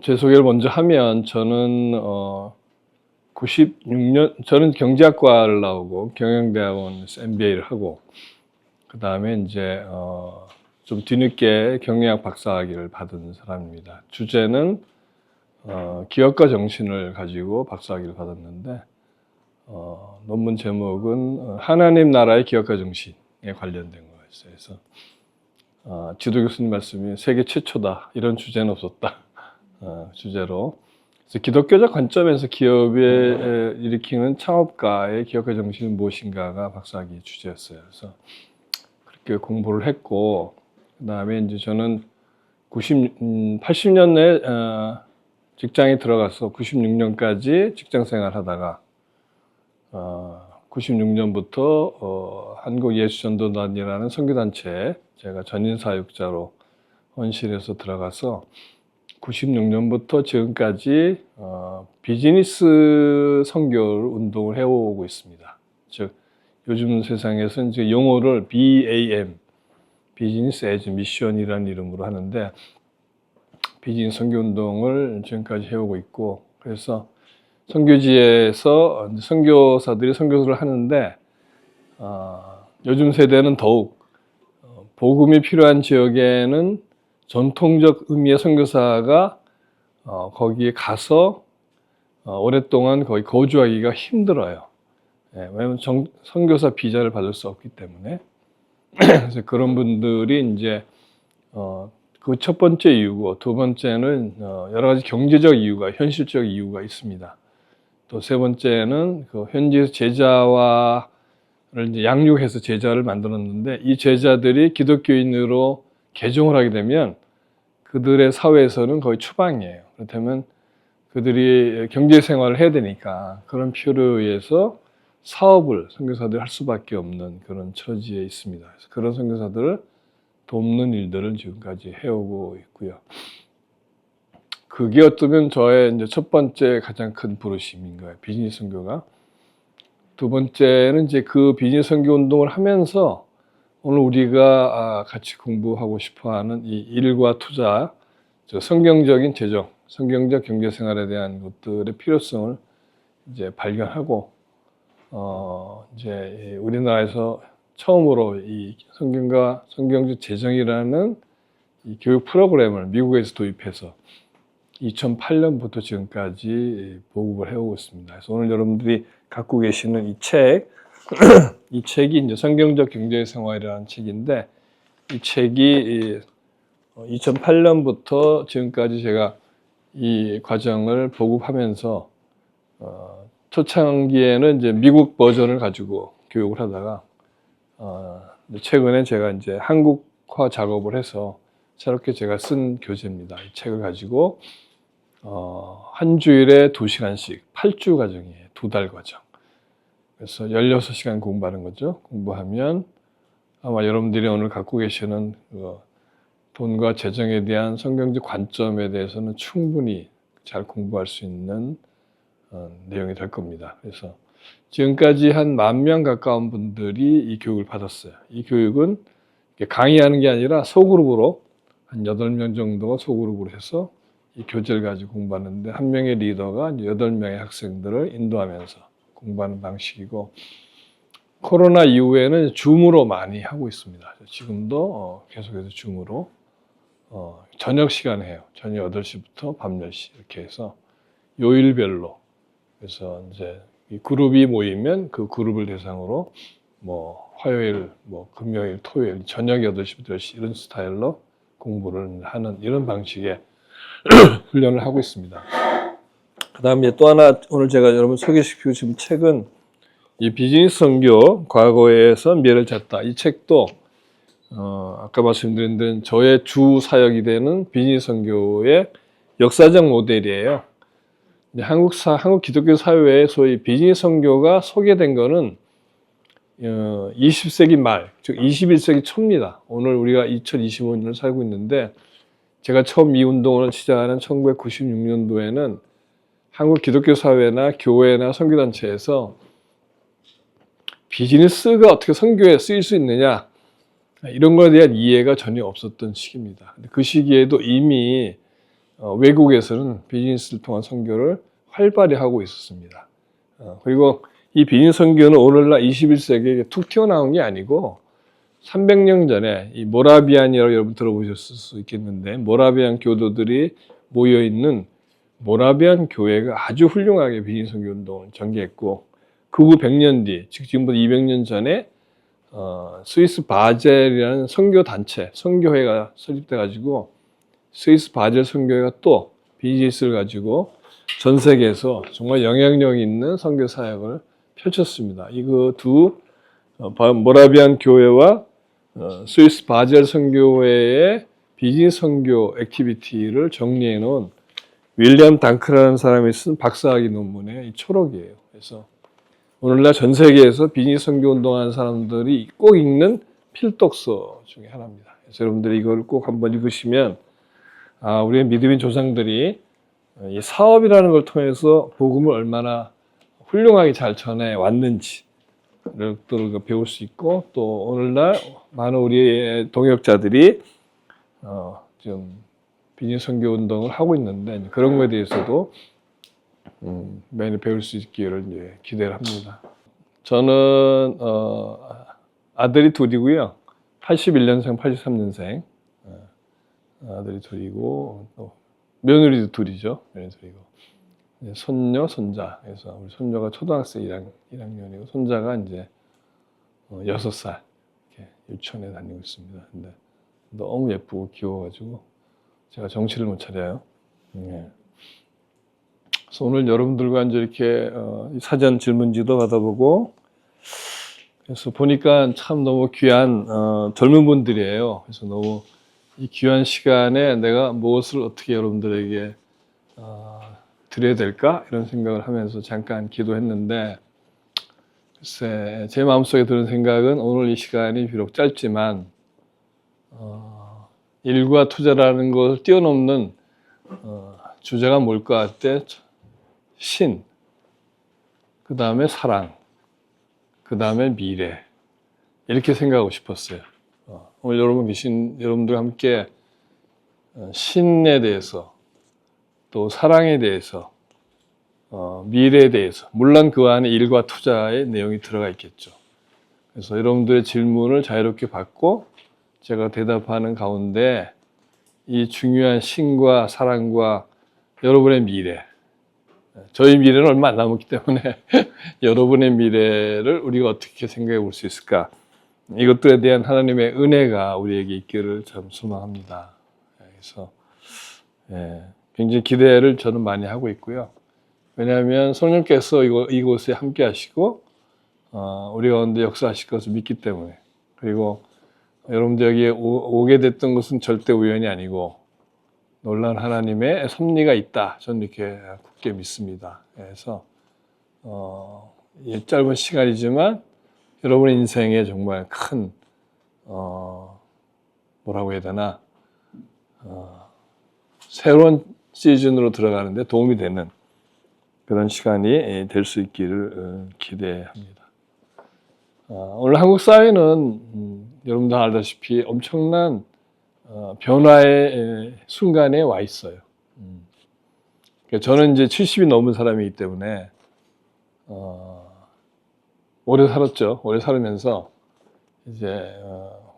제 소개를 먼저 하면 저는 저는 경제학과를 나오고 경영대학원에서 MBA를 하고 그 다음에 이제 좀 뒤늦게 경영학 박사학위를 받은 사람입니다. 주제는 기업가 정신을 가지고 박사학위를 받았는데 논문 제목은 하나님 나라의 기업가 정신에 관련된 거였어요. 그래서 지도 교수님 말씀이 세계 최초다 이런 주제는 없었다 주제로. 그래서 기독교적 관점에서 기업에 일으키는 창업가의 기업가 정신은 무엇인가가 박사학위 주제였어요. 그래서 그렇게 공부를 했고, 그 다음에 이제 저는 80년에 직장에 들어가서 96년까지 직장 생활 하다가 96년부터 한국예수전도단이라는 선교단체에 제가 전인사역자로 헌신해서 들어가서 96년부터 지금까지 비즈니스 선교 운동을 해오고 있습니다. 즉 요즘 세상에서 이제 용어를 BAM, 비즈니스 애즈 미션이라는 이름으로 하는데 비즈니스 선교 운동을 지금까지 해오고 있고, 그래서 선교지에서 선교사들이 선교를 하는데 요즘 세대는 더욱 복음이 필요한 지역에는 전통적 의미의 선교사가 거기에 가서 오랫동안 거기 거주하기가 힘들어요. 왜냐하면 선교사 비자를 받을 수 없기 때문에. 그래서 그런 분들이 이제 그 첫 번째 이유고, 두 번째는 여러 가지 경제적 이유가, 현실적 이유가 있습니다. 또 세 번째는 그 현지에서 제자를 이제 양육해서 제자를 만들었는데 이 제자들이 기독교인으로 개종을 하게 되면 그들의 사회에서는 거의 추방이에요. 그렇다면 그들이 경제 생활을 해야 되니까 그런 필요에 의해서 사업을 선교사들이 할 수밖에 없는 그런 처지에 있습니다. 그래서 그런 선교사들을 돕는 일들을 지금까지 해오고 있고요. 그게 어쩌면 저의 이제 첫 번째 가장 큰 부르심인 거예요. 비즈니스 선교가. 두 번째는 이제 그 비즈니스 선교 운동을 하면서 오늘 우리가 같이 공부하고 싶어하는 이 일과 투자, 성경적인 재정, 성경적 경제 생활에 대한 것들의 필요성을 이제 발견하고, 이제 우리나라에서 처음으로 이 성경과 성경적 재정이라는 이 교육 프로그램을 미국에서 도입해서 2008년부터 지금까지 보급을 해오고 있습니다. 그래서 오늘 여러분들이 갖고 계시는 이 책, 이 책이 이제 성경적 경제생활이라는 책인데, 이 책이 2008년부터 지금까지 제가 이 과정을 보급하면서 초창기에는 이제 미국 버전을 가지고 교육을 하다가 최근에 제가 이제 한국화 작업을 해서 새롭게 제가 쓴 교재입니다. 이 책을 가지고 한 주일에 2시간씩 8주 과정이에요. 2달 과정. 그래서 16시간 공부하는 거죠. 공부하면 아마 여러분들이 오늘 갖고 계시는 돈과 재정에 대한 성경적 관점에 대해서는 충분히 잘 공부할 수 있는 내용이 될 겁니다. 그래서 지금까지 한 10,000명 가까운 분들이 이 교육을 받았어요. 이 교육은 강의하는 게 아니라 소그룹으로 한 8명 정도가 소그룹으로 해서 이 교재를 가지고 공부하는데, 한 명의 리더가 8명의 학생들을 인도하면서 공부하는 방식이고, 코로나 이후에는 줌으로 많이 하고 있습니다. 지금도 계속해서 줌으로 저녁 시간에 해요. 저녁 8시부터 밤 10시 이렇게 해서 요일별로. 그래서 이제 이 그룹이 모이면 그 그룹을 대상으로 뭐 화요일, 뭐 금요일, 토요일 저녁 8시부터 10시 이런 스타일로 공부를 하는 이런 방식의 훈련을 하고 있습니다. 그 다음에 또 하나 오늘 제가 여러분 소개시키고 싶은 책은 이 비즈니스 선교 과거에서 미래를 찾다. 이 책도 아까 말씀드린 대로 저의 주 사역이 되는 비즈니스 선교의 역사적 모델이에요. 한국 기독교 사회에 소위 비즈니스 선교가 소개된 거는 20세기 말, 즉 21세기 초입니다. 오늘 우리가 2025년을 살고 있는데, 제가 처음 이 운동을 시작하는 1996년도에는 한국 기독교 사회나 교회나 선교단체에서 비즈니스가 어떻게 선교에 쓰일 수 있느냐, 이런 것에 대한 이해가 전혀 없었던 시기입니다. 그 시기에도 이미 외국에서는 비즈니스를 통한 선교를 활발히 하고 있었습니다. 그리고 이 비즈니스 선교는 오늘날 21세기에 툭 튀어나온 게 아니고 300년 전에 이 모라비안이라고 여러분 들어보셨을 수 있겠는데, 모라비안 교도들이 모여있는 모라비안 교회가 아주 훌륭하게 비즈니스 선교 운동을 전개했고, 그 후 100년 뒤, 즉 지금부터 200년 전에 스위스 바젤이라는 선교 단체, 선교회가 설립돼 가지고 스위스 바젤 선교회가 또 비즈니스를 가지고 전 세계에서 정말 영향력 있는 선교 사역을 펼쳤습니다. 이거 두 모라비안 교회와 스위스 바젤 선교회의 비즈니스 선교 액티비티를 정리해 놓은 윌리엄 당크라는 사람이 쓴 박사학위 논문의 이 초록이에요. 그래서 오늘날 전 세계에서 비즈니스 선교 운동하는 사람들이 꼭 읽는 필독서 중에 하나입니다. 그래서 여러분들이 이걸 꼭 한번 읽으시면 우리의 믿음의 조상들이 이 사업이라는 걸 통해서 복음을 얼마나 훌륭하게 잘 전해 왔는지를 또 배울 수 있고, 또 오늘날 많은 우리의 동역자들이 좀 비즈니스 선교 운동을 하고 있는데 그런 거에 대해서도 많이 배울 수 있기를 이제 기대를 합니다. 저는 아들이 둘이고요. 81년생, 83년생 아들이 둘이고, 또 며느리도 둘이죠. 며느리 둘이고, 손녀, 손자. 그래서 우리 손녀가 초등학생 1학년이고 손자가 이제 6살 이렇게 유치원에 다니고 있습니다. 근데 너무 예쁘고 귀여워가지고 제가 정신을 못 차려요. 그래서 오늘 여러분들과 이제 이렇게 사전 질문지도 받아보고, 그래서 보니까 참 너무 귀한 젊은 분들이에요. 그래서 너무 이 귀한 시간에 내가 무엇을 어떻게 여러분들에게 드려야 될까? 이런 생각을 하면서 잠깐 기도했는데, 글쎄 제 마음속에 드는 생각은 오늘 이 시간이 비록 짧지만 일과 투자라는 것을 뛰어넘는 주제가 뭘까 할 때 신, 그 다음에 사랑, 그 다음에 미래, 이렇게 생각하고 싶었어요. 오늘 여러분들과 함께 신에 대해서, 또 사랑에 대해서, 미래에 대해서, 물론 그 안에 일과 투자의 내용이 들어가 있겠죠. 그래서 여러분들의 질문을 자유롭게 받고 제가 대답하는 가운데 이 중요한 신과 사랑과 여러분의 미래, 저희 미래는 얼마 안 남았기 때문에 여러분의 미래를 우리가 어떻게 생각해 볼 수 있을까, 이것들에 대한 하나님의 은혜가 우리에게 있기를 참 소망합니다. 그래서 굉장히 기대를 저는 많이 하고 있고요. 왜냐하면 성령께서 이곳에 함께 하시고 우리 가운데 역사하실 것을 믿기 때문에, 그리고 여러분들 여기에 오게 됐던 것은 절대 우연이 아니고 놀라운 하나님의 섭리가 있다, 저는 이렇게 굳게 믿습니다. 그래서 짧은 시간이지만 여러분의 인생에 정말 큰 뭐라고 해야 되나, 새로운 시즌으로 들어가는데 도움이 되는 그런 시간이 될 수 있기를 기대합니다. 오늘 한국 사회는 여러분도 알다시피 엄청난 변화의 순간에 와 있어요. 저는 이제 70이 넘은 사람이기 때문에 오래 살았죠. 오래 살면서 이제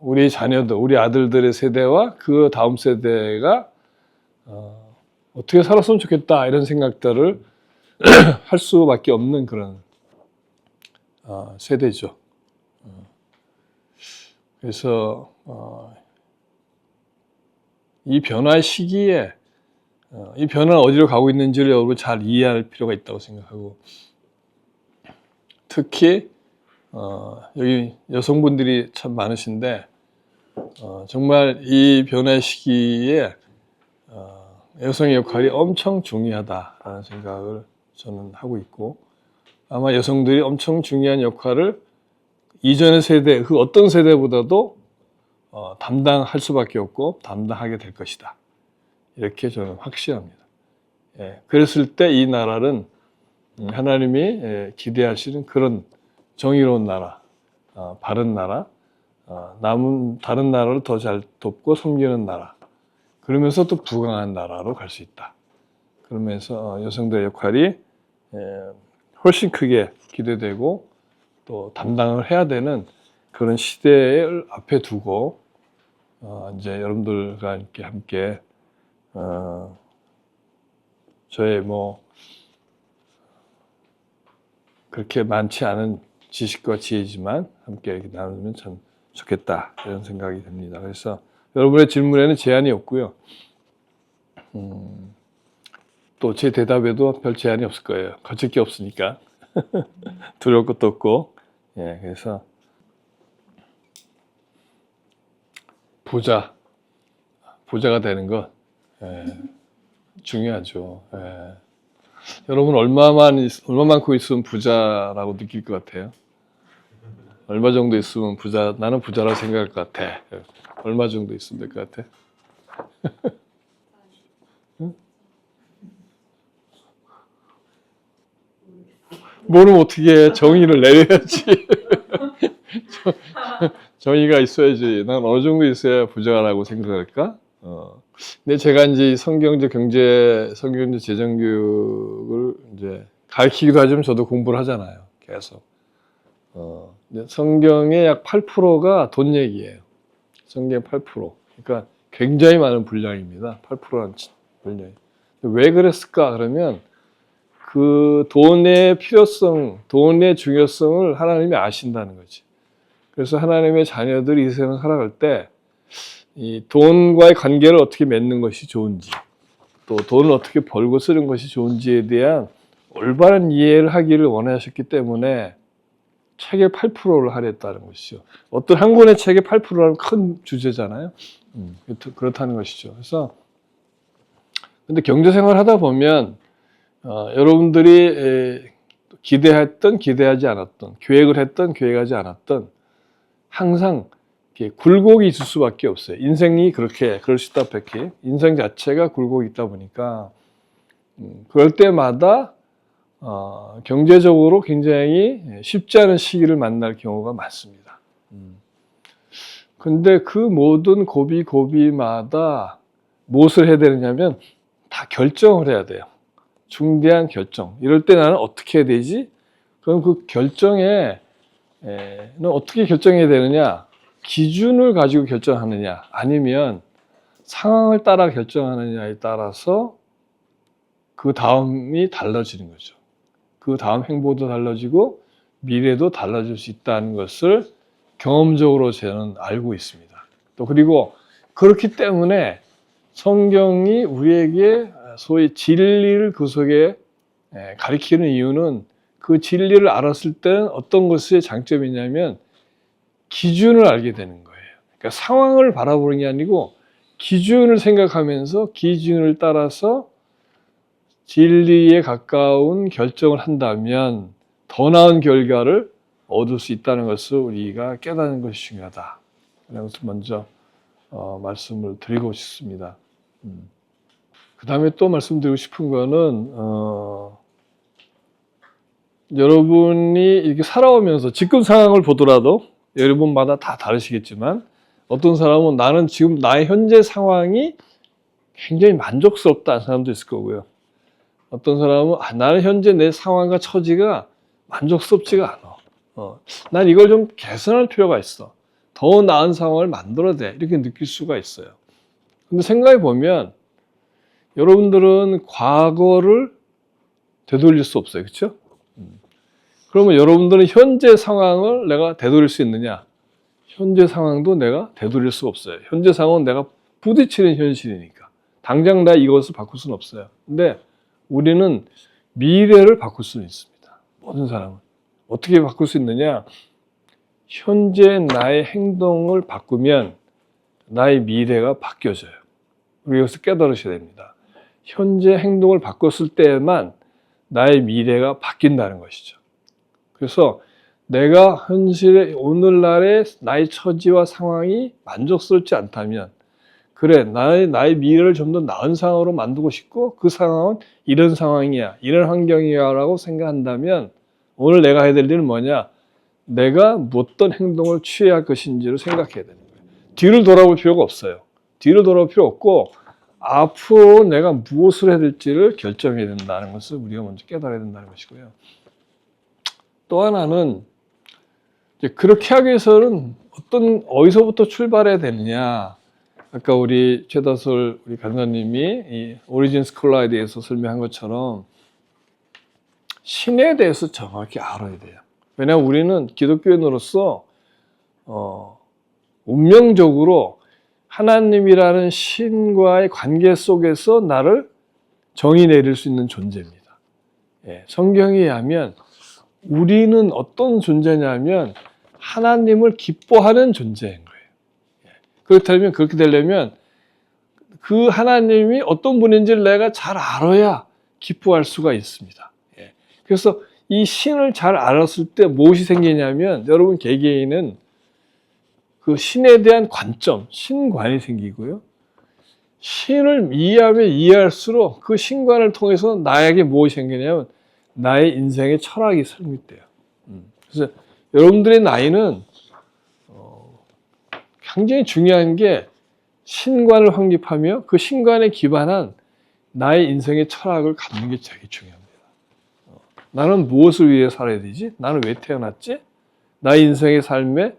우리 자녀들, 우리 아들들의 세대와 그 다음 세대가 어떻게 살았으면 좋겠다, 이런 생각들을 할 수밖에 없는 그런 세대죠. 그래서 이 변화의 시기에 이 변화는 어디로 가고 있는지를 여러분 잘 이해할 필요가 있다고 생각하고, 특히 여기 여성분들이 참 많으신데 정말 이 변화의 시기에 여성의 역할이 엄청 중요하다라는 생각을 저는 하고 있고, 아마 여성들이 엄청 중요한 역할을 이전의 세대, 그 어떤 세대보다도 담당할 수밖에 없고 담당하게 될 것이다, 이렇게 저는 확신합니다. 그랬을 때 이 나라는 하나님이 기대하시는 그런 정의로운 나라, 바른 나라, 남은 다른 나라를 더 잘 돕고 섬기는 나라, 그러면서 또 부강한 나라로 갈 수 있다. 그러면서 여성들의 역할이 훨씬 크게 기대되고 또 담당을 해야 되는 그런 시대를 앞에 두고 이제 여러분들과 이렇게 함께 저의 뭐 그렇게 많지 않은 지식과 지혜지만 함께 이렇게 나누면 참 좋겠다 이런 생각이 듭니다. 그래서 여러분의 질문에는 제한이 없고요. 또 제 대답에도 별 제한이 없을 거예요. 거칠 게 없으니까. 두려울 것도 없고. 예, 그래서 부자가 되는 것 중요하죠. 여러분 얼마만큼 있으면 부자라고 느낄 것 같아요? 얼마 정도 있으면 나는 부자라고 생각할 것 같아. 얼마 정도 있으면 될 것 같아? 응? 모르면 어떻게 해? 정의를 내려야지. 정의가 있어야지. 난 어느 정도 있어야 부자라고 생각할까? 근데 제가 이제 성경제 재정 교육을 이제 가르치기도 하지만 저도 공부를 하잖아요. 계속. 성경의 약 8%가 돈 얘기예요. 성경의 8%. 그러니까 굉장히 많은 분량입니다. 8%라는 분량이. 왜 그랬을까? 그러면 그 돈의 필요성, 돈의 중요성을 하나님이 아신다는 거지. 그래서 하나님의 자녀들이 이 세상을 살아갈 때 이 돈과의 관계를 어떻게 맺는 것이 좋은지, 또 돈을 어떻게 벌고 쓰는 것이 좋은지에 대한 올바른 이해를 하기를 원하셨기 때문에 책의 8%를 할애했다는 것이죠. 어떤 한 권의 책의 8%라는 큰 주제잖아요. 그렇다는 것이죠. 그래서 근데 경제생활 하다 보면 여러분들이 기대했던, 기대하지 않았던, 계획을 했던, 계획하지 않았던 항상 굴곡이 있을 수밖에 없어요. 인생이 그럴 수 있다, 백히. 인생 자체가 굴곡이 있다 보니까 그럴 때마다 경제적으로 굉장히 쉽지 않은 시기를 만날 경우가 많습니다. 근데 그 모든 고비마다 무엇을 해야 되느냐면 다 결정을 해야 돼요. 중대한 결정. 이럴 때 나는 어떻게 해야 되지? 그럼 그 결정에 는 어떻게 결정해야 되느냐? 기준을 가지고 결정하느냐? 아니면 상황을 따라 결정하느냐에 따라서 그 다음이 달라지는 거죠. 그 다음 행보도 달라지고 미래도 달라질 수 있다는 것을 경험적으로 저는 알고 있습니다. 또 그리고 그렇기 때문에 성경이 우리에게 소위 진리를 그 속에 가리키는 이유는 그 진리를 알았을 때는 어떤 것의 장점이 있냐면 기준을 알게 되는 거예요. 그러니까 상황을 바라보는 게 아니고 기준을 생각하면서 기준을 따라서 진리에 가까운 결정을 한다면 더 나은 결과를 얻을 수 있다는 것을 우리가 깨닫는 것이 중요하다. 그래서 먼저 말씀을 드리고 싶습니다. 그 다음에 또 말씀드리고 싶은 거는 여러분이 이렇게 살아오면서 지금 상황을 보더라도 여러분마다 다 다르시겠지만 어떤 사람은 나는 지금 나의 현재 상황이 굉장히 만족스럽다는 사람도 있을 거고요. 어떤 사람은 나는 현재 내 상황과 처지가 만족스럽지가 않아. 난 이걸 좀 개선할 필요가 있어. 더 나은 상황을 만들어야 돼. 이렇게 느낄 수가 있어요. 근데 생각해 보면 여러분들은 과거를 되돌릴 수 없어요. 그렇죠? 그러면 여러분들은 현재 상황을 내가 되돌릴 수 있느냐? 현재 상황도 내가 되돌릴 수가 없어요. 현재 상황은 내가 부딪히는 현실이니까. 당장 나 이것을 바꿀 수는 없어요. 근데 우리는 미래를 바꿀 수는 있습니다. 모든 사람은. 어떻게 바꿀 수 있느냐? 현재 나의 행동을 바꾸면 나의 미래가 바뀌어져요. 우리 여기서 깨달으셔야 됩니다. 현재 행동을 바꿨을 때에만 나의 미래가 바뀐다는 것이죠. 그래서 내가 현실의 오늘날의 나의 처지와 상황이 만족스럽지 않다면 그래 나의 미래를 좀 더 나은 상황으로 만들고 싶고 그 상황은 이런 상황이야 이런 환경이야 라고 생각한다면 오늘 내가 해야 될 일은 뭐냐 내가 어떤 행동을 취해야 할 것인지를 생각해야 되는 거예요. 뒤를 돌아볼 필요가 없어요. 뒤를 돌아볼 필요 없고 앞으로 내가 무엇을 해야 될지를 결정해야 된다는 것을 우리가 먼저 깨달아야 된다는 것이고요. 또 하나는 이제 그렇게 하기 위해서는 어디서부터 출발해야 되느냐. 아까 우리 최다솔 우리 강사님이 이 오리진 스콜라에 대해서 설명한 것처럼 신에 대해서 정확히 알아야 돼요. 왜냐하면 우리는 기독교인으로서 운명적으로 하나님이라는 신과의 관계 속에서 나를 정의 내릴 수 있는 존재입니다. 예, 성경에 의하면 우리는 어떤 존재냐면 하나님을 기뻐하는 존재인 거예요. 예, 그렇다면 그렇게 되려면 그 하나님이 어떤 분인지를 내가 잘 알아야 기뻐할 수가 있습니다. 예, 그래서 이 신을 잘 알았을 때 무엇이 생기냐면 여러분 개개인은 그 신에 대한 관점, 신관이 생기고요. 신을 이해하면 이해할수록 그 신관을 통해서 나에게 무엇이 생기냐면 나의 인생의 철학이 설립돼요. 그래서 여러분들의 나이는 굉장히 중요한 게 신관을 확립하며 그 신관에 기반한 나의 인생의 철학을 갖는 게 되게 중요합니다. 나는 무엇을 위해 살아야 되지? 나는 왜 태어났지? 나의 인생의 삶에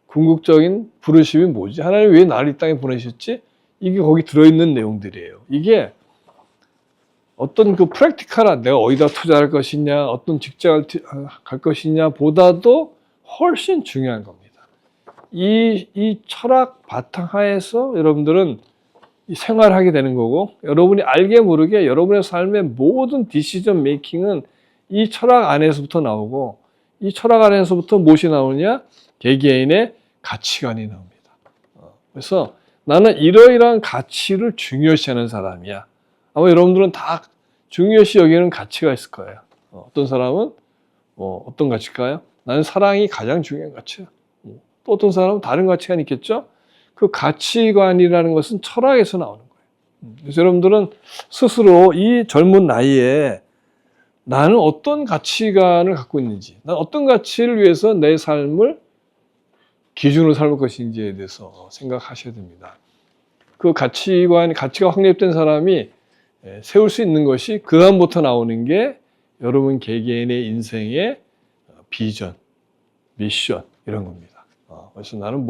궁극적인 부르심이 뭐지? 하나님 왜 나를 이 땅에 보내셨지? 이게 거기 들어있는 내용들이에요. 이게 어떤 그 프랙티컬한 내가 어디다 투자할 것이냐, 어떤 직장을 갈 것이냐 보다도 훨씬 중요한 겁니다. 이 철학 바탕하에서 여러분들은 생활하게 되는 거고 여러분이 알게 모르게 여러분의 삶의 모든 디시전 메이킹은 이 철학 안에서부터 나오고 이 철학 안에서부터 무엇이 나오냐? 개개인의 가치관이 나옵니다. 그래서 나는 이러이러한 가치를 중요시하는 사람이야. 아마 여러분들은 다 중요시 여기는 가치가 있을 거예요. 어떤 사람은 어떤 가치일까요? 나는 사랑이 가장 중요한 가치야. 또 어떤 사람은 다른 가치관이 있겠죠? 그 가치관이라는 것은 철학에서 나오는 거예요. 그래서 여러분들은 스스로 이 젊은 나이에 나는 어떤 가치관을 갖고 있는지, 난 어떤 가치를 위해서 내 삶을 기준으로 삼을 것인지에 대해서 생각하셔야 됩니다. 그 가치가 확립된 사람이 세울 수 있는 것이 그 다음부터 나오는 게 여러분 개개인의 인생의 비전, 미션 이런 겁니다. 그래서 나는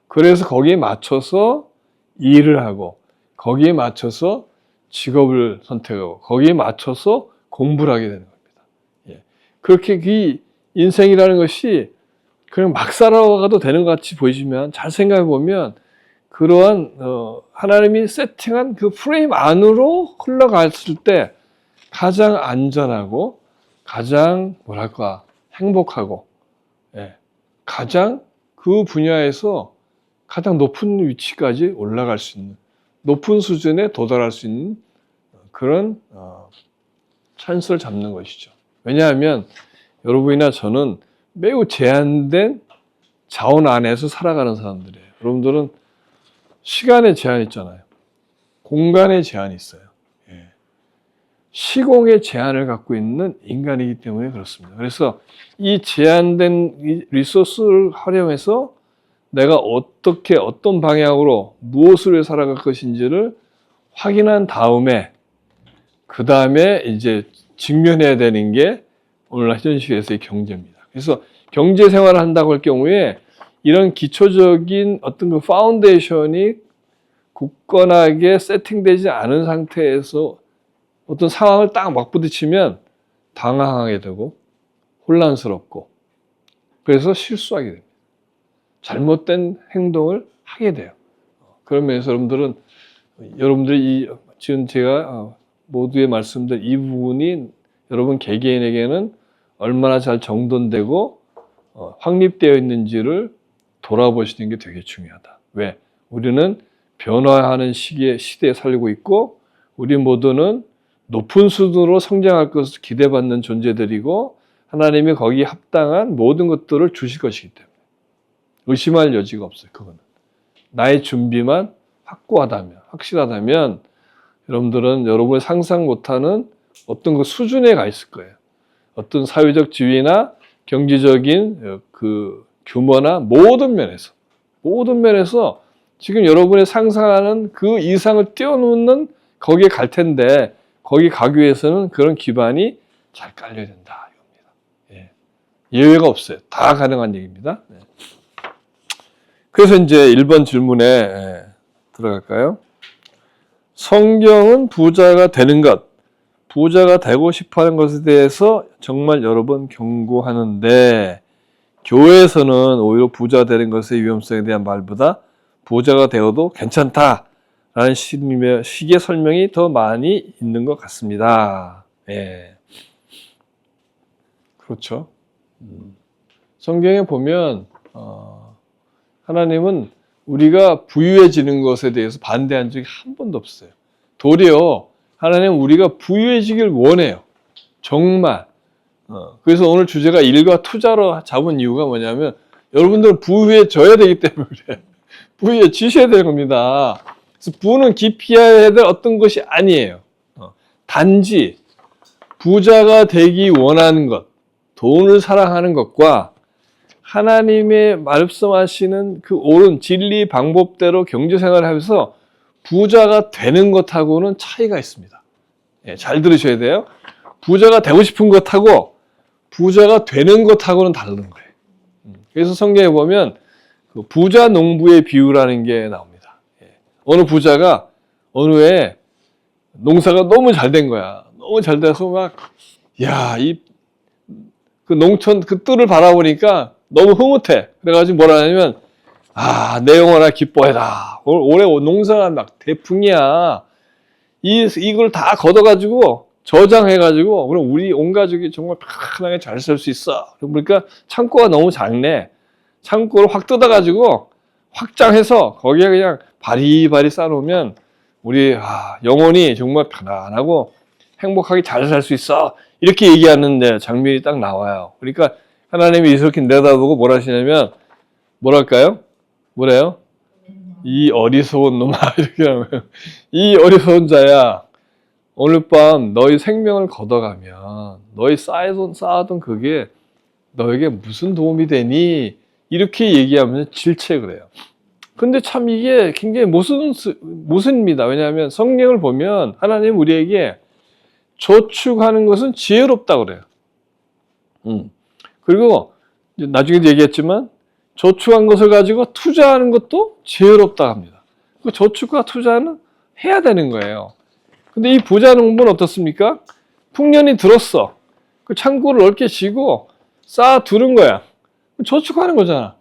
그래서 거기에 맞춰서 일을 하고 거기에 맞춰서 직업을 선택하고 거기에 맞춰서 공부를 하게 되는 겁니다. 예. 그렇게 그 인생이라는 것이 그냥 막 살아가도 되는 것 같이 보이지만 잘 생각해 보면 그러한 하나님이 세팅한 그 프레임 안으로 흘러갔을 때 가장 안전하고 가장 뭐랄까 행복하고 가장 그 분야에서 가장 높은 위치까지 올라갈 수 있는 높은 수준에 도달할 수 있는 그런 찬스를 잡는 것이죠. 왜냐하면 여러분이나 저는 매우 제한된 자원 안에서 살아가는 사람들이에요. 여러분들은 시간의 제한이 있잖아요. 공간의 제한이 있어요. 시공의 제한을 갖고 있는 인간이기 때문에 그렇습니다. 그래서 이 제한된 리소스를 활용해서 내가 어떻게 어떤 방향으로 무엇을 위해 살아갈 것인지를 확인한 다음에 그 다음에 이제 직면해야 되는 게 오늘날 현실에서의 경제입니다. 그래서 경제 생활을 한다고 할 경우에 이런 기초적인 어떤 그 파운데이션이 굳건하게 세팅되지 않은 상태에서 어떤 상황을 딱 맞부딪히면 당황하게 되고 혼란스럽고 그래서 실수하게 됩니다. 잘못된 행동을 하게 돼요. 그러면서 여러분들이 지금 제가 모두의 말씀들 이 부분이 여러분 개개인에게는 얼마나 잘 정돈되고 확립되어 있는지를 돌아보시는 게 되게 중요하다. 왜? 우리는 변화하는 시대에 살고 있고 우리 모두는 높은 수준으로 성장할 것을 기대받는 존재들이고 하나님이 거기에 합당한 모든 것들을 주실 것이기 때문에 의심할 여지가 없어요. 그거는 나의 준비만 확실하다면 여러분들은 여러분이 상상 못하는 어떤 그 수준에 가 있을 거예요. 어떤 사회적 지위나 경제적인 그 규모나 모든 면에서 지금 여러분의 상상하는 그 이상을 뛰어넘는 거기에 갈 텐데 거기 가기 위해서는 그런 기반이 잘 깔려야 된다 이겁니다. 예. 예외가 없어요. 다 가능한 얘기입니다. 네. 그래서 이제 1번 질문에 들어갈까요? 성경은 부자가 되는 것, 부자가 되고 싶어하는 것에 대해서 정말 여러 번 경고하는데 교회에서는 오히려 부자 되는 것의 위험성에 대한 말보다 부자가 되어도 괜찮다라는 식의 설명이 더 많이 있는 것 같습니다. 예. 그렇죠. 성경에 보면 하나님은 우리가 부유해지는 것에 대해서 반대한 적이 한 번도 없어요. 도리어 하나님은 우리가 부유해지길 원해요. 정말. 그래서 오늘 주제가 일과 투자로 잡은 이유가 뭐냐면 여러분들은 부유해져야 되기 때문에 그래요. 부유해지셔야 되는 겁니다. 그래서 부는 기피해야 될 어떤 것이 아니에요. 단지 부자가 되기 원하는 것, 돈을 사랑하는 것과 하나님의 말씀하시는 그 옳은 진리 방법대로 경제생활을 하면서 부자가 되는 것하고는 차이가 있습니다. 예, 잘 들으셔야 돼요. 부자가 되고 싶은 것하고 부자가 되는 것하고는 다른 거예요. 그래서 성경에 보면 그 부자 농부의 비유라는 게 나옵니다. 예, 어느 부자가 어느 해에 농사가 너무 잘 된 거야. 너무 잘 돼서 막, 그 농촌 그 뜰을 바라보니까 너무 흐뭇해. 그래가지고 뭐라 하냐면, 내 영혼아 기뻐해라. 올해 농사가 막 대풍이야. 이걸 다 걷어가지고 저장해가지고, 그럼 우리 온 가족이 정말 편하게 잘 살 수 있어. 그러니까 창고가 너무 작네. 창고를 확 뜯어가지고 확장해서 거기에 그냥 바리바리 쌓아놓으면 우리 영혼이 정말 편안하고 행복하게 잘 살 수 있어. 이렇게 얘기하는데 장면이 딱 나와요. 그러니까 하나님이 이렇게 내다보고 뭘 하시냐면 뭐랄까요? 뭐래요? 이 어리석은 놈아 이렇게 하면 이 어리석은 자야 오늘 밤 너희 생명을 걷어가면 너희 쌓아둔 그게 너에게 무슨 도움이 되니? 이렇게 얘기하면 질책을 해요. 근데 참 이게 굉장히 모순입니다. 왜냐하면 성경을 보면 하나님 우리에게 저축하는 것은 지혜롭다고 그래요. 그리고 나중에도 얘기했지만 저축한 것을 가지고 투자하는 것도 지혜롭다 합니다. 그 저축과 투자는 해야 되는 거예요. 근데 이 부자 농부는 어떻습니까? 풍년이 들었어. 그 창고를 넓게 지고 쌓아두는 거야. 저축하는 거잖아.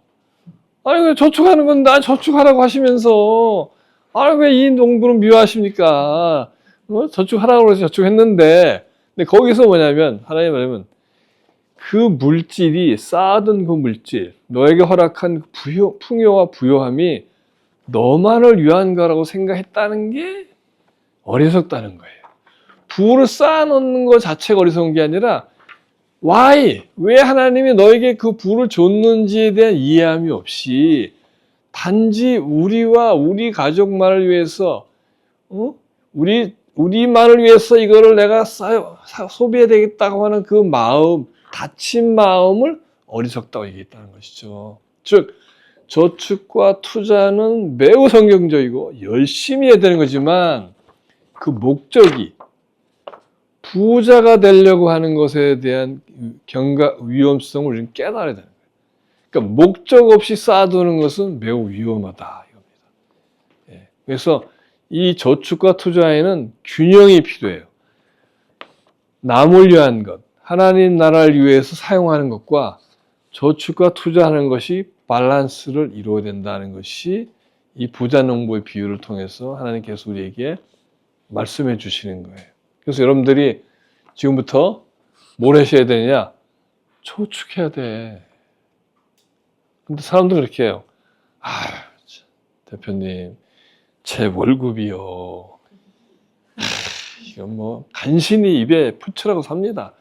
아니 왜 저축하는 건 난 저축하라고 하시면서 왜 이 농부는 미워하십니까? 저축하라고 해서 저축했는데 근데 거기서 뭐냐면 하나님 말하면 그 물질이 쌓아둔 그 물질 너에게 허락한 풍요와 부요함이 너만을 위한 거라고 생각했다는 게 어리석다는 거예요. 부를 쌓아놓는 것 자체가 어리석은 게 아니라 왜 하나님이 너에게 그 부를 줬는지에 대한 이해함이 없이 단지 우리와 우리 가족만을 위해서 우리만을 위해서 이거를 내가 소비해야 되겠다고 하는 그 마음, 다친 마음을 어리석다고 얘기했다는 것이죠. 즉 저축과 투자는 매우 성경적이고 열심히 해야 되는 거지만 그 목적이 부자가 되려고 하는 것에 대한 위험성을 우리는 깨달아야 되는 거예요. 그러니까 목적 없이 쌓아두는 것은 매우 위험하다 이겁니다. 예. 그래서 이 저축과 투자에는 균형이 필요해요. 남을 위한 것, 하나님 나라를 위해서 사용하는 것과 저축과 투자하는 것이 밸런스를 이루어야 된다는 것이 이 부자 농부의 비유를 통해서 하나님께서 우리에게 말씀해 주시는 거예요. 그래서 여러분들이 지금부터 뭘 하셔야 되느냐? 저축해야 돼. 근데 사람도 그렇게 해요. 대표님, 제 월급이요. 이건 뭐 간신히 입에 붙이라고 삽니다.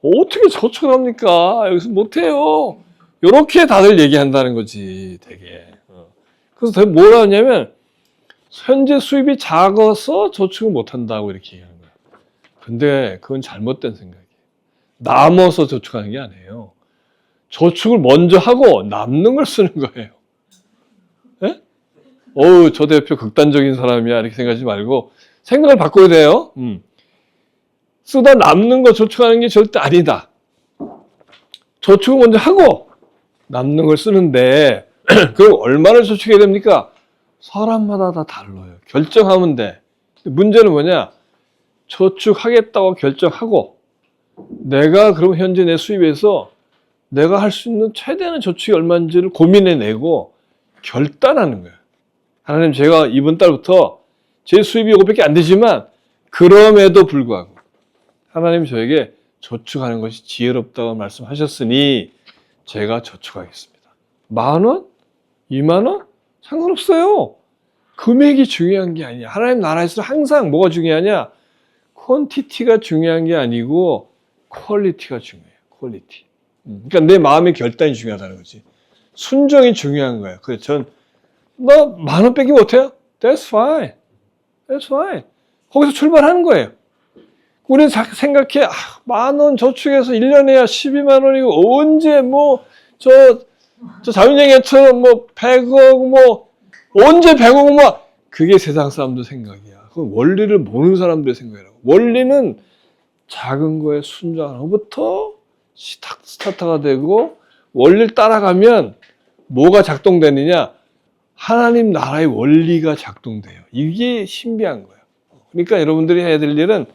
어떻게 저축을 합니까? 여기서 못해요. 이렇게 다들 얘기한다는 거지, 되게. 그래서 뭘 하냐면 현재 수입이 작아서 저축을 못한다고 이렇게 얘기하는 거예요. 근데 그건 잘못된 생각이에요. 남아서 저축하는 게 아니에요. 저축을 먼저 하고 남는 걸 쓰는 거예요. 네? 어우, 저 대표 극단적인 사람이야. 이렇게 생각하지 말고 생각을 바꿔야 돼요. 쓰다 남는 거 저축하는 게 절대 아니다. 저축을 먼저 하고 남는 걸 쓰는데 그럼 얼마를 저축해야 됩니까? 사람마다 다 달라요. 결정하면 돼. 문제는 뭐냐? 저축하겠다고 결정하고 내가 그럼 현재 내 수입에서 내가 할 수 있는 최대한의 저축이 얼마인지를 고민해내고 결단하는 거예요. 하나님, 제가 이번 달부터 제 수입이 이거밖에 안 되지만 그럼에도 불구하고 하나님 저에게 저축하는 것이 지혜롭다고 말씀하셨으니 제가 저축하겠습니다. 10,000원? 20,000원? 상관없어요. 금액이 중요한 게 아니야. 하나님 나라에서 항상 뭐가 중요하냐? 퀀티티가 중요한 게 아니고 퀄리티가 중요해요. 퀄리티. 그러니까 내 마음의 결단이 중요하다는 거지. 순종이 중요한 거예요. 그래서 전 너 10,000원 빼기 못해요? That's fine. That's fine. 거기서 출발하는 거예요. 우리는 생각해, 10,000원 저축해서 1년에야 12만 원이고, 언제 저 자윤영애처럼 100억, 언제 100억, 그게 세상 사람들 생각이야. 그건 원리를 모르는 사람들의 생각이라고. 원리는 작은 거에 순종하는 것부터 스타트가 되고, 원리를 따라가면 뭐가 작동되느냐? 하나님 나라의 원리가 작동돼요. 이게 신비한 거예요. 그러니까 여러분들이 해야 될 일은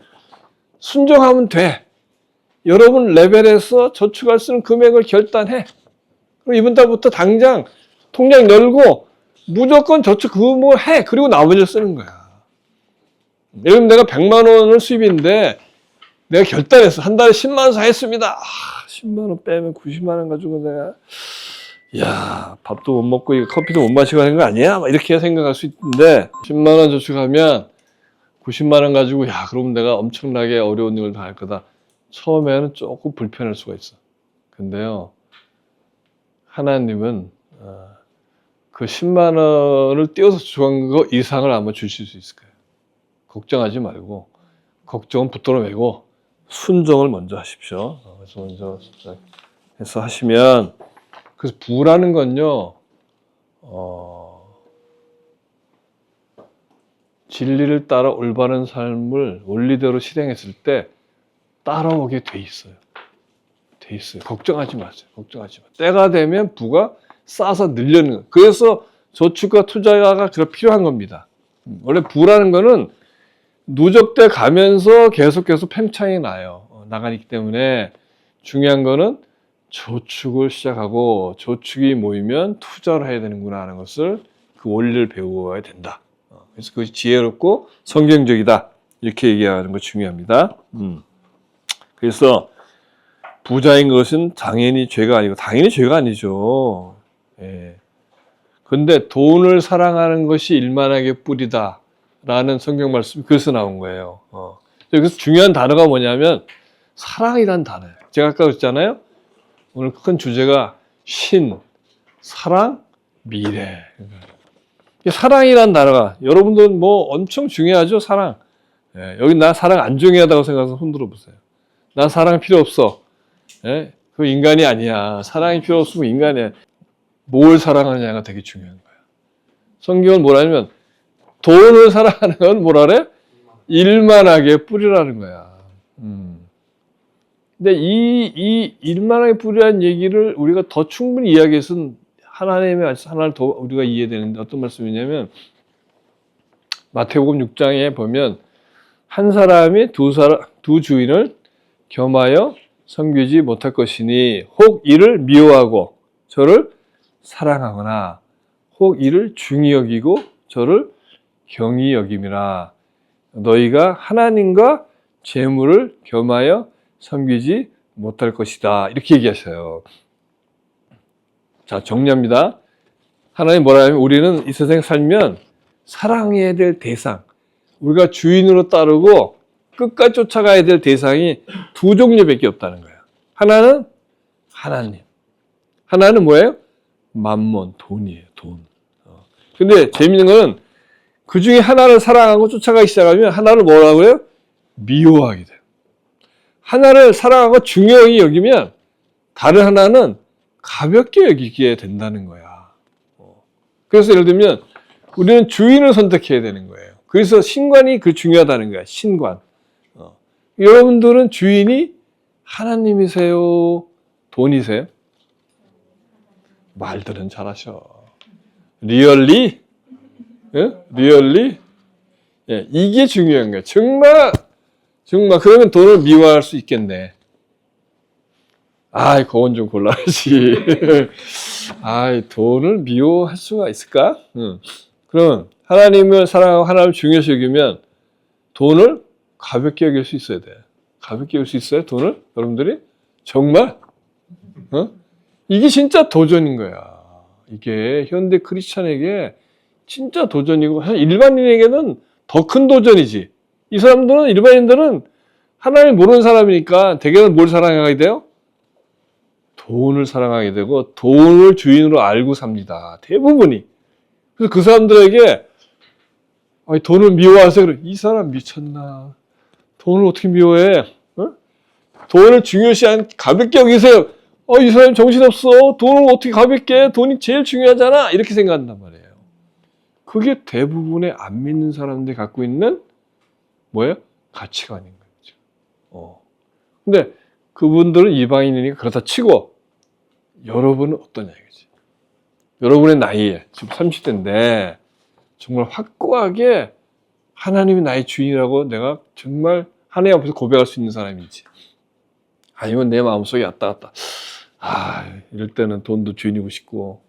순종하면 돼. 여러분 레벨에서 저축할 수 있는 금액을 결단해. 그럼 이번 달부터 당장 통장 열고 무조건 저축 금액을 해. 그리고 나머지를 쓰는 거야. 예를 들면 내가 100만 원을 수입인데 내가 결단했어. 한 달에 10만 원 사겠습니다. 10만 원 빼면 90만 원 가지고 내가 밥도 못 먹고 커피도 못 마시고 하는 거 아니야? 이렇게 생각할 수 있는데 10만 원 저축하면 90만 원 가지고 그럼 내가 엄청나게 어려운 일을 다 할 거다. 처음에는 조금 불편할 수가 있어. 근데요, 하나님은 그 10만 원을 띄워서 저축한 거 이상을 아마 주실 수 있을 거예요. 걱정하지 말고 걱정은 붙들어 매고 순종을 먼저 하십시오. 그래서 먼저 해서 하시면, 그래서 부라는 건요, 진리를 따라 올바른 삶을 원리대로 실행했을 때 따라오게 돼 있어요. 돼 있어요. 걱정하지 마세요. 걱정하지 마. 때가 되면 부가 쌓아서 늘려는 거예요. 그래서 저축과 투자가 필요한 겁니다. 원래 부라는 거는 누적돼 가면서 계속 팽창이 나가기 때문에 중요한 거는 저축을 시작하고 저축이 모이면 투자를 해야 되는구나 하는 것을, 그 원리를 배워야 된다. 그래서 그것이 지혜롭고 성경적이다. 이렇게 얘기하는 거 중요합니다. 그래서 부자인 것은 당연히 죄가 아니죠. 예. 근데 돈을 사랑하는 것이 일만하게 뿌리다 라는 성경 말씀이 그래서 나온 거예요. 그래서 중요한 단어가 뭐냐면 사랑이란 단어예요. 제가 아까 그랬잖아요. 오늘 큰 주제가 신, 사랑, 미래. 사랑이란 단어가 여러분들 엄청 중요하죠. 사랑. 예, 여기 나 사랑 안 중요하다고 생각해서 손 들어보세요. 나 사랑 필요 없어. 예? 그 인간이 아니야. 사랑이 필요 없으면 인간이야. 뭘 사랑하느냐가 되게 중요한 거야. 성경은 뭐라냐면 돈을 사랑하는 건 뭐라래? 일만하게 뿌리라는 거야. 근데 이 일만하게 뿌리라는 얘기를 우리가 더 충분히 이야기해서는 하나님의 하나를 더 우리가 이해되는데, 어떤 말씀이냐면 마태복음 6장에 보면 한 사람이 두 주인을 겸하여 섬기지 못할 것이니 혹 이를 미워하고 저를 사랑하거나 혹 이를 중히 여기고 저를 경히 여김이라. 너희가 하나님과 재물을 겸하여 섬기지 못할 것이다. 이렇게 얘기하셔요. 자, 정리합니다. 하나님 뭐라 하면 우리는 이 세상에 살면 사랑해야 될 대상, 우리가 주인으로 따르고 끝까지 쫓아가야 될 대상이 두 종류밖에 없다는 거예요. 하나는 하나님. 하나는 뭐예요? 만몬, 돈이에요. 돈. 근데 재밌는 거는 그 중에 하나를 사랑하고 쫓아가기 시작하면 하나를 뭐라고 해요? 미워하게 돼요. 하나를 사랑하고 중요하게 여기면 다른 하나는 가볍게 여기게 된다는 거야. 그래서 예를 들면 우리는 주인을 선택해야 되는 거예요. 그래서 신관이 그 중요하다는 거야. 신관. 여러분들은 주인이 하나님이세요? 돈이세요? 말들은 잘하셔. 리얼리? 예? 리얼리? 예, 이게 중요한 거야. 정말 그러면 돈을 미워할 수 있겠네. 아이, 그건 좀 곤란하지. 아이, 돈을 미워할 수가 있을까? 그러면 하나님을 사랑하고 하나님을 중요시 여기면 돈을 가볍게 여길 수 있어야 돼. 가볍게 여길 수 있어요? 돈을? 여러분들이? 정말? 이게 진짜 도전인 거야. 이게 현대 크리스찬에게 진짜 도전이고 일반인에게는 더 큰 도전이지. 이 사람들은 일반인들은 하나님을 모르는 사람이니까 대개는 뭘 사랑하게 돼요? 돈을 사랑하게 되고 돈을 주인으로 알고 삽니다. 대부분이. 그래서 그 사람들에게 돈을 미워하세요. 그래. 이 사람 미쳤나? 돈을 어떻게 미워해? 돈을 중요시 가볍게 여기세요. 이 사람 정신없어. 돈을 어떻게 가볍게 해? 돈이 제일 중요하잖아. 이렇게 생각한단 말이에요. 그게 대부분의 안 믿는 사람들이 갖고 있는 뭐예요? 가치관인 거죠. 근데 그분들은 이방인이니까 그렇다 치고 여러분은 어떠냐 이거지. 여러분의 나이에 지금 30대인데 정말 확고하게 하나님이 나의 주인이라고 내가 정말 하나님 앞에서 고백할 수 있는 사람인지, 아니면 내 마음속에 왔다 갔다 이럴 때는 돈도 주인이고 싶고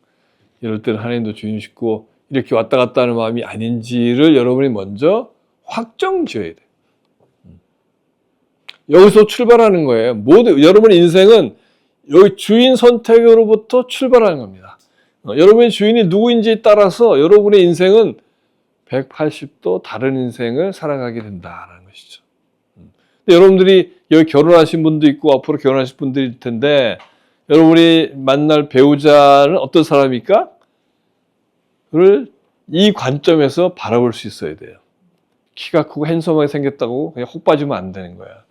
이럴 때는 하나님도 주인이고 싶고 이렇게 왔다 갔다 하는 마음이 아닌지를 여러분이 먼저 확정 지어야 돼요. 여기서 출발하는 거예요. 여러분의 인생은 여기 주인 선택으로부터 출발하는 겁니다. 여러분의 주인이 누구인지에 따라서 여러분의 인생은 180도 다른 인생을 살아가게 된다는 것이죠. 근데 여러분들이 여기 결혼하신 분도 있고 앞으로 결혼하실 분들일 텐데 여러분이 만날 배우자는 어떤 사람입니까? 를 이 관점에서 바라볼 수 있어야 돼요. 키가 크고 핸섬하게 생겼다고 그냥 혹 빠지면 안 되는 거야.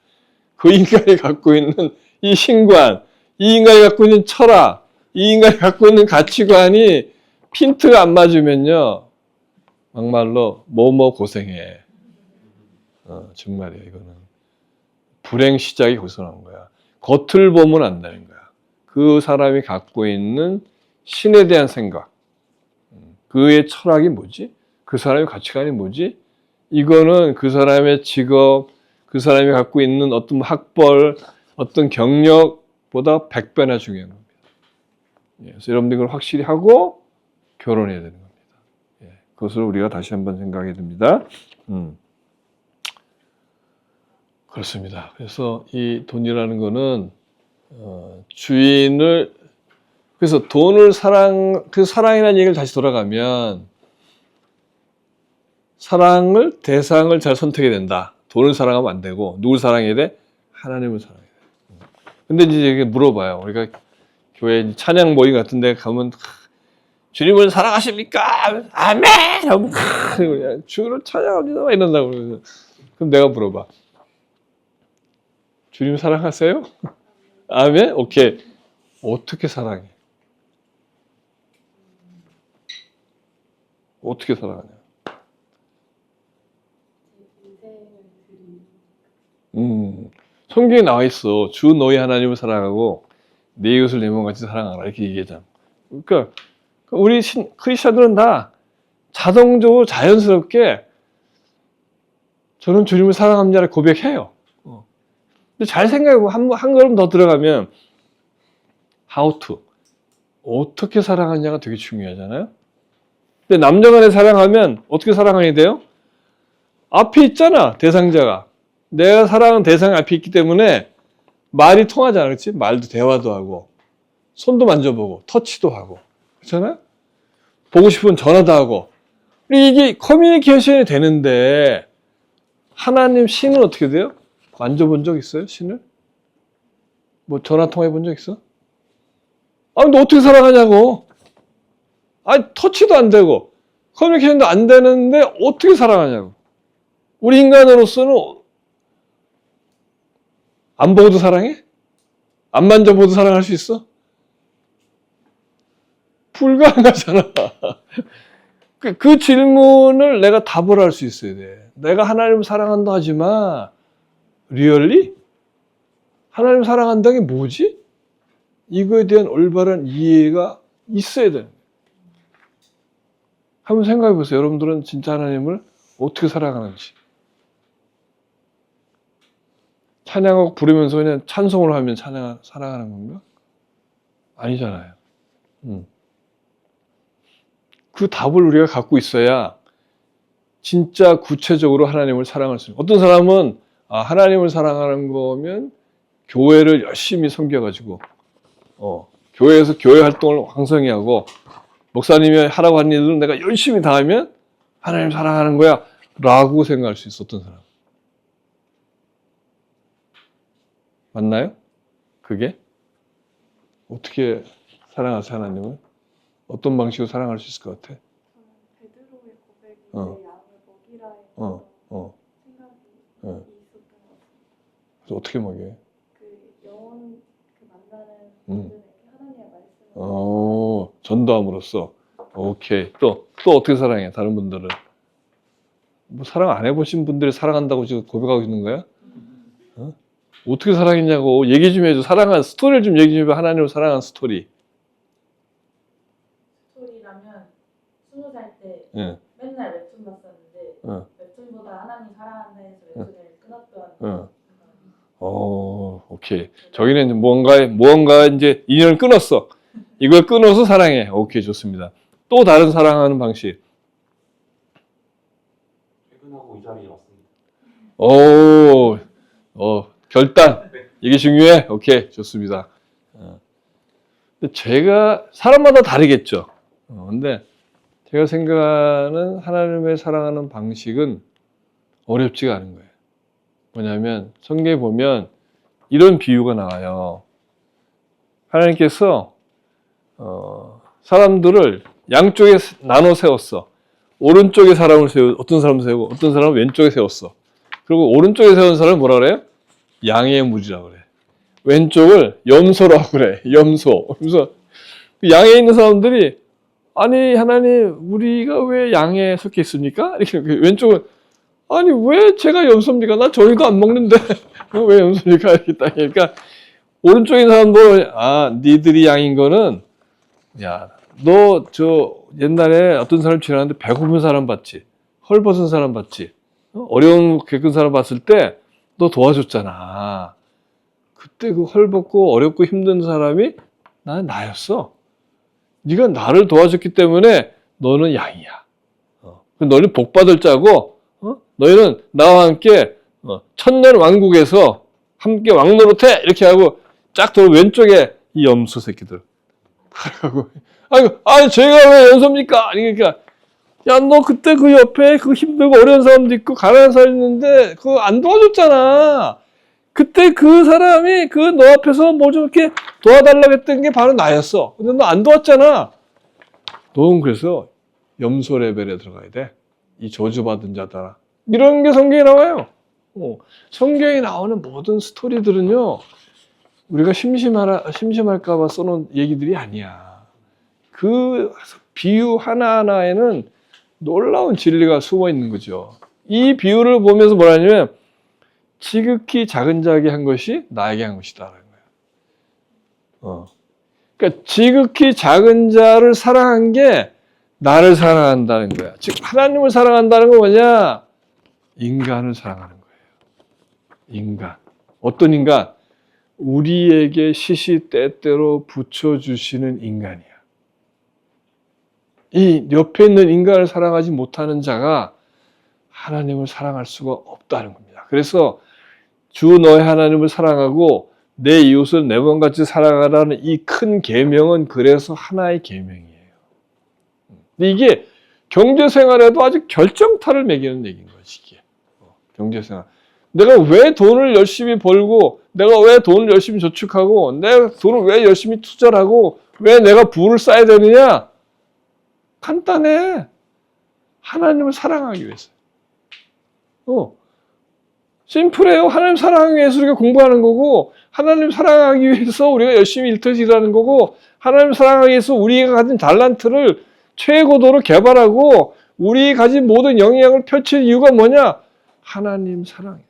그 인간이 갖고 있는 이 신관, 이 인간이 갖고 있는 철학, 이 인간이 갖고 있는 가치관이 핀트가 안 맞으면요, 막말로 뭐뭐 고생해. 정말이에요. 이거는 불행 시작이 거기서 나온 거야. 겉을 보면 안 되는 거야. 그 사람이 갖고 있는 신에 대한 생각, 그의 철학이 뭐지? 그 사람의 가치관이 뭐지? 이거는 그 사람의 직업, 그 사람이 갖고 있는 어떤 학벌, 어떤 경력보다 100배나 중요한 겁니다. 그래서 여러분들 이걸 확실히 하고 결혼해야 되는 겁니다. 그것을 우리가 다시 한번 생각해야 됩니다. 그렇습니다. 그래서 이 돈이라는 거는 주인을, 그래서 돈을 사랑이라는 얘기를 다시 돌아가면 사랑을, 대상을 잘 선택해야 된다. 돈을 사랑하면 안 되고 누굴 사랑해야 돼? 하나님을 사랑해야 돼. 근데 이제 물어봐요. 우리가 교회 찬양 모임 같은 데 가면 주님을 사랑하십니까? 아멘! 하고 그냥 주를 찬양합니다. 이런다고. 그럼 내가 물어봐. 주님 사랑하세요? 아멘? 오케이. 어떻게 사랑해? 어떻게 사랑하냐? 성경에 나와 있어. 주 너희 하나님을 사랑하고 내 이웃을 내 몸같이 사랑하라. 이렇게 얘기하잖아. 그러니까 우리 크리스천들은 다 자동적으로 자연스럽게 저는 주님을 사랑합니다를 고백해요. 근데 잘 생각해보면 한 걸음 더 들어가면 how to, 어떻게 사랑하냐가 되게 중요하잖아요. 근데 남녀간에 사랑하면 어떻게 사랑해야 돼요? 앞에 있잖아, 대상자가. 내가 사랑하는 대상이 앞에 있기 때문에 말이 통하잖아, 그렇지? 말도 대화도 하고 손도 만져보고 터치도 하고 그렇잖아요? 보고 싶으면 전화도 하고 이게 커뮤니케이션이 되는데 하나님 신은 어떻게 돼요? 만져본 적 있어요? 신을? 뭐 전화 통화해 본 적 있어? 너 어떻게 사랑하냐고. 터치도 안 되고 커뮤니케이션도 안 되는데 어떻게 사랑하냐고. 우리 인간으로서는 안 보고도 사랑해? 안 만져보고도 사랑할 수 있어? 불가능하잖아. 그 질문을 내가 답을 할 수 있어야 돼. 내가 하나님을 사랑한다 하지만 리얼리? 하나님을 사랑한다는 게 뭐지? 이거에 대한 올바른 이해가 있어야 돼. 한번 생각해 보세요. 여러분들은 진짜 하나님을 어떻게 사랑하는지. 찬양곡 부르면서 그냥 찬송을 하면 사랑하는 건가? 아니잖아요. 그 답을 우리가 갖고 있어야 진짜 구체적으로 하나님을 사랑할 수 있는. 어떤 사람은 하나님을 사랑하는 거면 교회를 열심히 섬겨가지고 교회에서 교회 활동을 왕성히 하고 목사님이 하라고 하는 일을 내가 열심히 다 하면 하나님 사랑하는 거야 라고 생각할 수 있어. 어떤 사람 맞나요? 그게? 어떻게 사랑하세요 하나님을? 어떤 방식으로 사랑할 수 있을 것 같아? 베드로의 고백이 내 양을 먹이라 해서 생각이 있었던 것 같아요. 그래서 어떻게 먹여요? 그 영혼 만나는 분들에게 하나님의 말씀을 전도함으로써. 오케이. 또 어떻게 사랑해? 다른 분들은 뭐 사랑 안 해보신 분들이 사랑한다고 지금 고백하고 있는 거야? 어떻게 사랑했냐고 얘기 좀 해줘. 사랑한 스토리를 좀 얘기 좀 해봐. 하나님을 사랑한 스토리. 스토리라면 20살 때 예. 맨날 웹툰 봤었는데 웹툰보다 하나님 사랑한다 해서 웹툰을 끊었던 오케이. 저기는 무언가 이제 인연을 끊었어. 이걸 끊어서 사랑해. 오케이, 좋습니다. 또 다른 사랑하는 방식. 퇴근하고 이 자리에 왔습니다. 결단. 이게 중요해. 오케이, 좋습니다. 근데 제가 사람마다 다르겠죠. 근데 제가 생각하는 하나님의 사랑하는 방식은 어렵지가 않은 거예요. 뭐냐면 성경에 보면 이런 비유가 나와요. 하나님께서 사람들을 양쪽에 나눠 세웠어. 오른쪽에 사람을 어떤 사람을 세우고 어떤 사람은 왼쪽에 세웠어. 그리고 오른쪽에 세운 사람을 뭐라 그래요? 양의 무리라고 그래. 왼쪽을 염소라고 그래. 염소. 그래서 양에 있는 사람들이 아니 하나님 우리가 왜 양에 속해 있습니까? 이렇게 왼쪽은 아니 왜 제가 염소입니까? 나 저희도 안 먹는데 왜 염소입니까? 이렇게 딱 그러니까 오른쪽에 있는 사람도 니들이 양인 거는 너 옛날에 어떤 사람 지나가는데 배고픈 사람 봤지? 헐벗은 사람 봤지? 어려운 겪은 사람 봤을 때 너 도와줬잖아. 그때 그 헐벗고 어렵고 힘든 사람이 나였어. 네가 나를 도와줬기 때문에 너는 양이야. 너는 복 받을 자고 너희는 나와 함께 천년 왕국에서 함께 왕노릇해 이렇게 하고 쫙 돌아 왼쪽에 이 염소 새끼들. 아니 제가 왜 염소입니까? 그러니까 너 그때 그 옆에 그 힘들고 어려운 사람도 있고 가난한 사람 있는데 그거 안 도와줬잖아. 그때 그 사람이 그 너 앞에서 뭐 좀 이렇게 도와달라고 했던 게 바로 나였어. 근데 너 안 도왔잖아. 너는 그래서 염소 레벨에 들어가야 돼. 이 저주받은 자다. 이런 게 성경에 나와요. 성경에 나오는 모든 스토리들은요. 우리가 심심할까 봐 써놓은 얘기들이 아니야. 그 비유 하나하나에는 놀라운 진리가 숨어 있는 거죠. 이 비유를 보면서 뭐라냐면 지극히 작은 자에게 한 것이 나에게 한 것이다라는 거예요. 그러니까 지극히 작은 자를 사랑한 게 나를 사랑한다는 거야. 즉 하나님을 사랑한다는 건 뭐냐? 인간을 사랑하는 거예요. 인간. 어떤 인간? 우리에게 시시때때로 붙여주시는 인간이야. 이 옆에 있는 인간을 사랑하지 못하는 자가 하나님을 사랑할 수가 없다는 겁니다. 그래서 주 너의 하나님을 사랑하고 내 이웃을 내 몸같이 사랑하라는 이 큰 계명은 그래서 하나의 계명이에요. 근데 이게 경제생활에도 아주 결정타를 매기는 얘기인 거지. 이게. 경제생활. 내가 왜 돈을 열심히 벌고 내가 왜 돈을 열심히 저축하고 내가 돈을 왜 열심히 투자를 하고 왜 내가 부를 쌓아야 되느냐? 간단해. 하나님을 사랑하기 위해서. 심플해요. 하나님 사랑하기 위해서 우리가 공부하는 거고 하나님 사랑하기 위해서 우리가 열심히 일터에서 일하는 거고 하나님 사랑하기 위해서 우리가 가진 달란트를 최고도로 개발하고 우리 가진 모든 영향을 펼칠 이유가 뭐냐? 하나님 사랑이에요.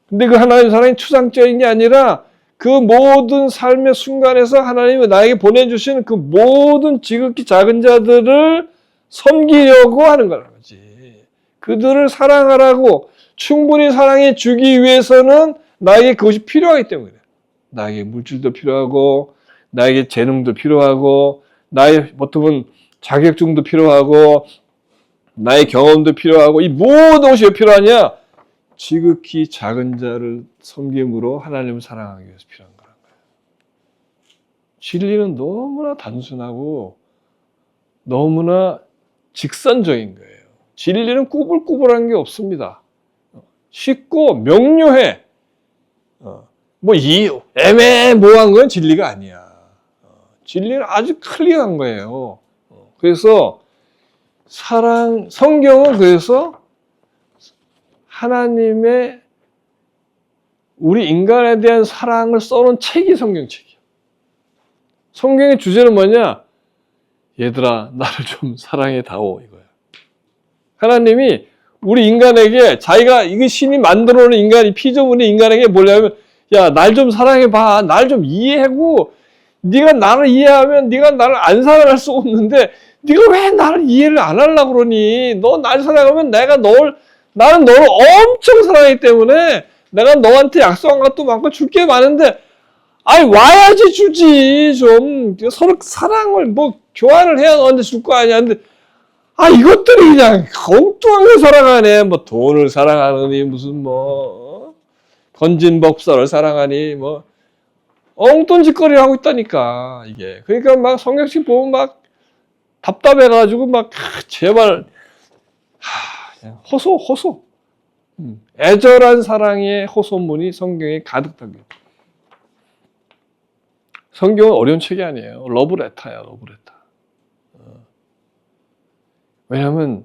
근데 그 하나님 사랑이 추상적인 게 아니라 그 모든 삶의 순간에서 하나님이 나에게 보내주시는 그 모든 지극히 작은 자들을 섬기려고 하는 거지. 그들을 사랑하라고 충분히 사랑해 주기 위해서는 나에게 그것이 필요하기 때문에 나에게 물질도 필요하고 나에게 재능도 필요하고 나의 보통은 자격증도 필요하고 나의 경험도 필요하고 이 모든 것이 왜 필요하냐? 지극히 작은 자를 섬김으로 하나님을 사랑하기 위해서 필요한 거란 거예요. 진리는 너무나 단순하고 너무나 직선적인 거예요. 진리는 꾸불꾸불한 게 없습니다. 쉽고 명료해. 뭐 애매모호한 건 진리가 아니야. 진리는 아주 클리어한 거예요. 그래서 성경은 그래서 하나님의 우리 인간에 대한 사랑을 써놓은 책이 성경책이야. 성경의 주제는 뭐냐? 얘들아, 나를 좀 사랑해다오 이거야. 하나님이 우리 인간에게 자기가 이거 신이 만들어 놓은 인간이 피조물의 인간에게 뭐냐면 야, 날 좀 사랑해봐. 날 좀 이해하고 네가 나를 이해하면 네가 나를 안 사랑할 수 없는데 네가 왜 나를 이해를 안 하려고 그러니? 너 날 사랑하면 나는 너를 엄청 사랑하기 때문에 내가 너한테 약속한 것도 많고 줄 게 많은데 아니 와야지 주지 좀 서로 사랑을 뭐 교환을 해야 너한테 줄 거 아니야. 근데 이것들이 그냥 엉뚱하게 사랑하네. 뭐 돈을 사랑하느니 무슨 뭐 건진법사를 사랑하니 뭐 엉뚱 짓거리를 하고 있다니까 이게. 그러니까 막 성경책 보면 막 답답해가지고 막 제발 호소 애절한 사랑의 호소문이 성경에 가득 담겨. 성경은 어려운 책이 아니에요. 러브레터야, 러브레터. 왜냐하면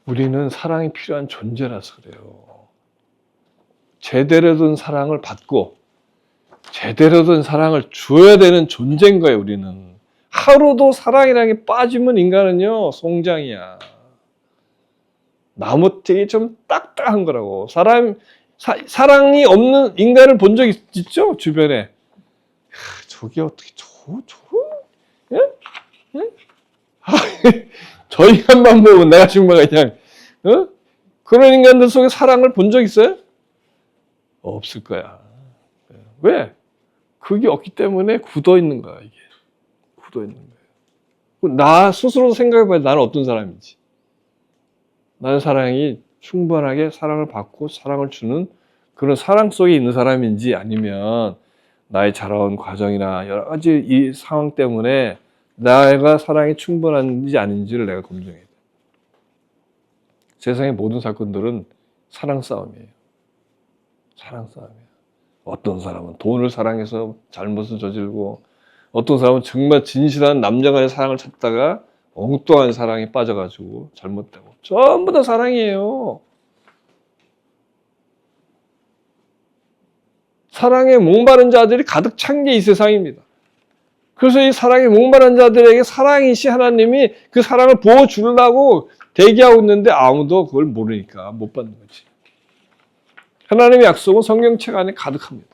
우리는 사랑이 필요한 존재라서 그래요. 제대로 된 사랑을 받고 제대로 된 사랑을 줘야 되는 존재인 거예요. 우리는 하루도 사랑이라는 게 빠지면 인간은요 송장이야. 나무되게 좀 딱딱한 거라고. 사랑이 없는 인간을 본 적 있죠? 주변에. 저게 어떻게 예? 예? 저 인간만 보면 내가 정말 그냥 그런 인간들 속에 사랑을 본 적 있어요? 없을 거야. 왜? 그게 없기 때문에 굳어 있는 거야, 이게. 굳어 있는 거예요. 나 스스로도 생각해봐야 나는 어떤 사람인지. 나는 사랑이 충분하게 사랑을 받고 사랑을 주는 그런 사랑 속에 있는 사람인지 아니면 나의 자라온 과정이나 여러 가지 이 상황 때문에 내가 사랑이 충분한지 아닌지를 내가 검증해야 돼. 세상의 모든 사건들은 사랑 싸움이에요. 사랑 싸움이에요. 어떤 사람은 돈을 사랑해서 잘못을 저질고 어떤 사람은 정말 진실한 남자간의 사랑을 찾다가 엉뚱한 사랑에 빠져가지고 잘못되고 전부 다 사랑이에요. 사랑에 목마른 자들이 가득 찬 게 이 세상입니다. 그래서 이 사랑에 목마른 자들에게 사랑이시 하나님이 그 사랑을 부어주려고 대기하고 있는데 아무도 그걸 모르니까 못 받는 거지. 하나님의 약속은 성경책 안에 가득합니다.